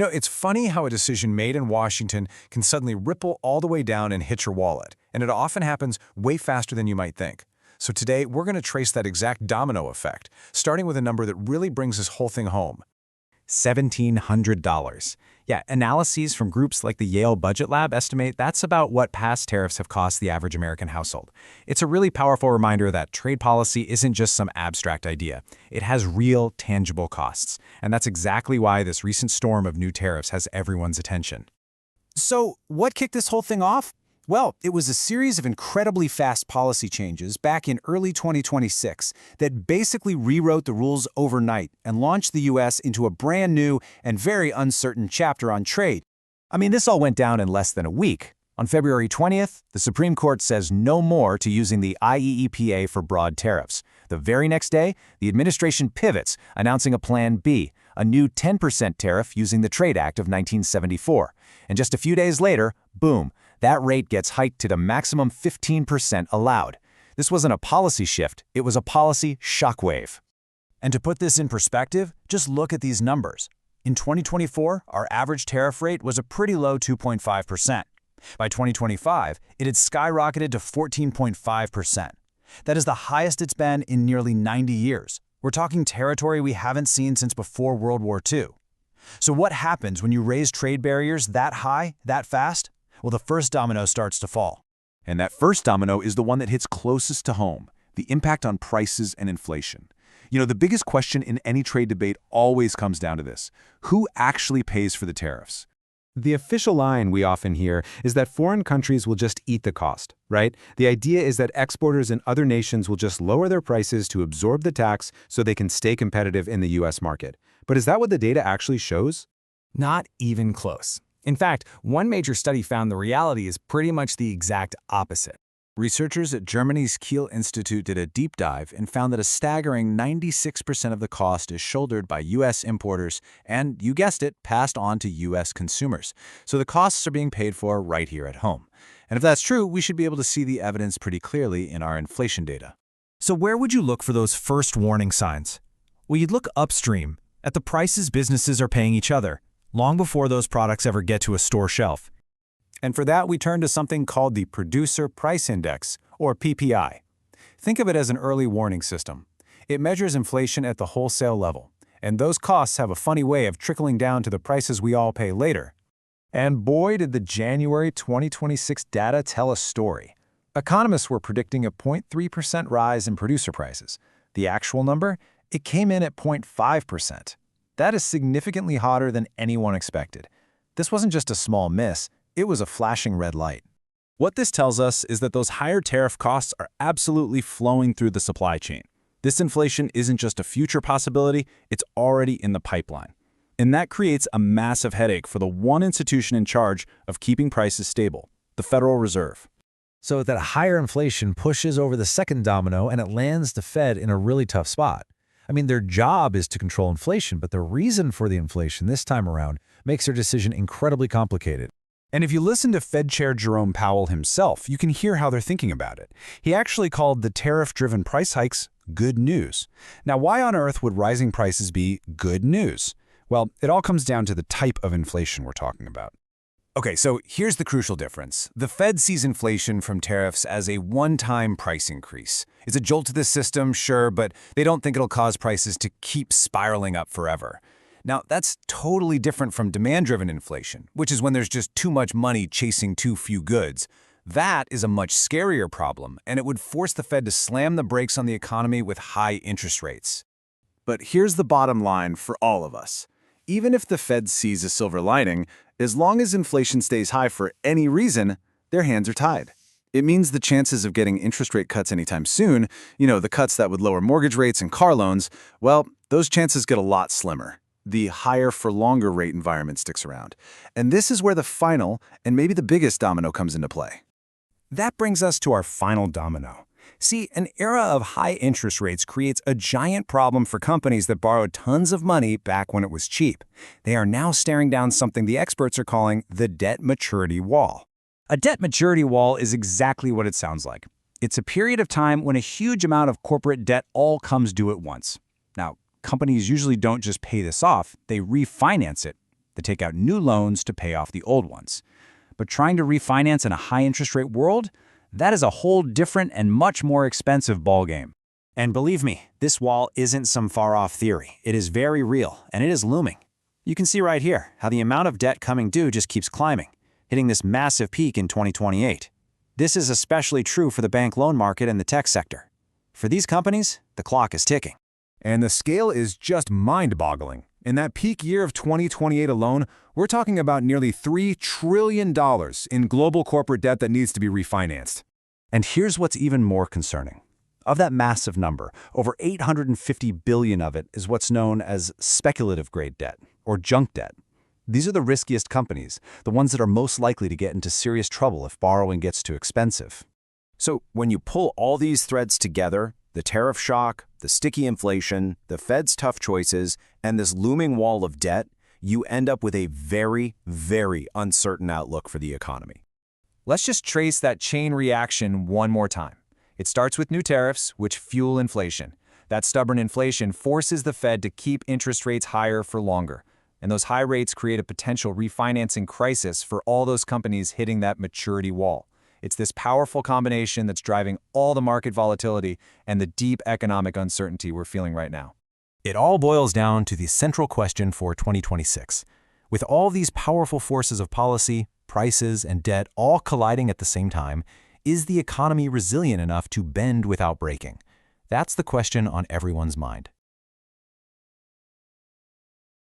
It's funny how a decision made in Washington can suddenly ripple all the way down and hit your wallet, and it often happens way faster than you might think. So today, we're going to trace that exact domino effect, starting with a number that really brings this whole thing home. $1,700. Yeah, analyses from groups like the Yale Budget Lab estimate that's about what past tariffs have cost the average American household. It's a really powerful reminder that trade policy isn't just some abstract idea. It has real, tangible costs. And that's exactly why this recent storm of new tariffs has everyone's attention. So, what kicked this whole thing off? Well, it was a series of incredibly fast policy changes back in early 2026 that basically rewrote the rules overnight and launched the U.S. into a brand new and very uncertain chapter on trade. I mean, this all went down in less than a week. On February 20th, the Supreme Court says no more to using the IEEPA for broad tariffs. The very next day, the administration pivots, announcing a Plan B, a new 10% tariff using the Trade Act of 1974. And just a few days later, boom, that rate gets hiked to the maximum 15% allowed. This wasn't a policy shift, it was a policy shockwave. And to put this in perspective, just look at these numbers. In 2024, our average tariff rate was a pretty low 2.5%. By 2025, it had skyrocketed to 14.5%. That is the highest it's been in nearly 90 years. We're talking territory we haven't seen since before World War II. So what happens when you raise trade barriers that high, that fast? Well, the first domino starts to fall. And that first domino is the one that hits closest to home, the impact on prices and inflation. The biggest question in any trade debate always comes down to this: who actually pays for the tariffs? The official line we often hear is that foreign countries will just eat the cost, right? The idea is that exporters in other nations will just lower their prices to absorb the tax so they can stay competitive in the U.S. market. But is that what the data actually shows? Not even close. In fact, one major study found the reality is pretty much the exact opposite. Researchers at Germany's Kiel Institute did a deep dive and found that a staggering 96% of the cost is shouldered by U.S. importers and, you guessed it, passed on to U.S. consumers. So the costs are being paid for right here at home. And if that's true, we should be able to see the evidence pretty clearly in our inflation data. So where would you look for those first warning signs? Well, you'd look upstream, at the prices businesses are paying each other, long before those products ever get to a store shelf. And for that, we turn to something called the Producer Price Index, or PPI. Think of it as an early warning system. It measures inflation at the wholesale level, and those costs have a funny way of trickling down to the prices we all pay later. And boy, did the January 2026 data tell a story. Economists were predicting a 0.3% rise in producer prices. The actual number? It came in at 0.5%. That is significantly hotter than anyone expected. This wasn't just a small miss, it was a flashing red light. What this tells us is that those higher tariff costs are absolutely flowing through the supply chain. This inflation isn't just a future possibility, it's already in the pipeline. And that creates a massive headache for the one institution in charge of keeping prices stable, the Federal Reserve. So that higher inflation pushes over the second domino and it lands the Fed in a really tough spot. I mean, their job is to control inflation, but the reason for the inflation this time around makes their decision incredibly complicated. And if you listen to Fed Chair Jerome Powell himself, you can hear how they're thinking about it. He actually called the tariff-driven price hikes good news. Now, why on earth would rising prices be good news? Well, it all comes down to the type of inflation we're talking about. Okay, so here's the crucial difference. The Fed sees inflation from tariffs as a one-time price increase. It's a jolt to the system, sure, but they don't think it'll cause prices to keep spiraling up forever. Now, that's totally different from demand-driven inflation, which is when there's just too much money chasing too few goods. That is a much scarier problem, and it would force the Fed to slam the brakes on the economy with high interest rates. But here's the bottom line for all of us. Even if the Fed sees a silver lining, as long as inflation stays high for any reason, their hands are tied. It means the chances of getting interest rate cuts anytime soon, the cuts that would lower mortgage rates and car loans, well, those chances get a lot slimmer. The higher for longer rate environment sticks around. And this is where the final, and maybe the biggest domino comes into play. That brings us to our final domino. See, an era of high interest rates creates a giant problem for companies that borrowed tons of money back when it was cheap. They are now staring down something the experts are calling the debt maturity wall. A debt maturity wall is exactly what it sounds like. It's a period of time when a huge amount of corporate debt all comes due at once. Now, companies usually don't just pay this off, they refinance it. They take out new loans to pay off the old ones. But trying to refinance in a high-interest rate world, that is a whole different and much more expensive ballgame. And believe me, this wall isn't some far-off theory. It is very real, and it is looming. You can see right here how the amount of debt coming due just keeps climbing, hitting this massive peak in 2028. This is especially true for the bank loan market and the tech sector. For these companies, the clock is ticking. And the scale is just mind-boggling. In that peak year of 2028 alone, we're talking about nearly $3 trillion in global corporate debt that needs to be refinanced. And here's what's even more concerning. Of that massive number, over $850 billion of it is what's known as speculative-grade debt, or junk debt. These are the riskiest companies, the ones that are most likely to get into serious trouble if borrowing gets too expensive. So when you pull all these threads together, the tariff shock, the sticky inflation, the Fed's tough choices, and this looming wall of debt, you end up with a very, very uncertain outlook for the economy. Let's just trace that chain reaction one more time. It starts with new tariffs, which fuel inflation. That stubborn inflation forces the Fed to keep interest rates higher for longer. And those high rates create a potential refinancing crisis for all those companies hitting that maturity wall. It's this powerful combination that's driving all the market volatility and the deep economic uncertainty we're feeling right now. It all boils down to the central question for 2026. With all these powerful forces of policy, prices, and debt all colliding at the same time, is the economy resilient enough to bend without breaking? That's the question on everyone's mind.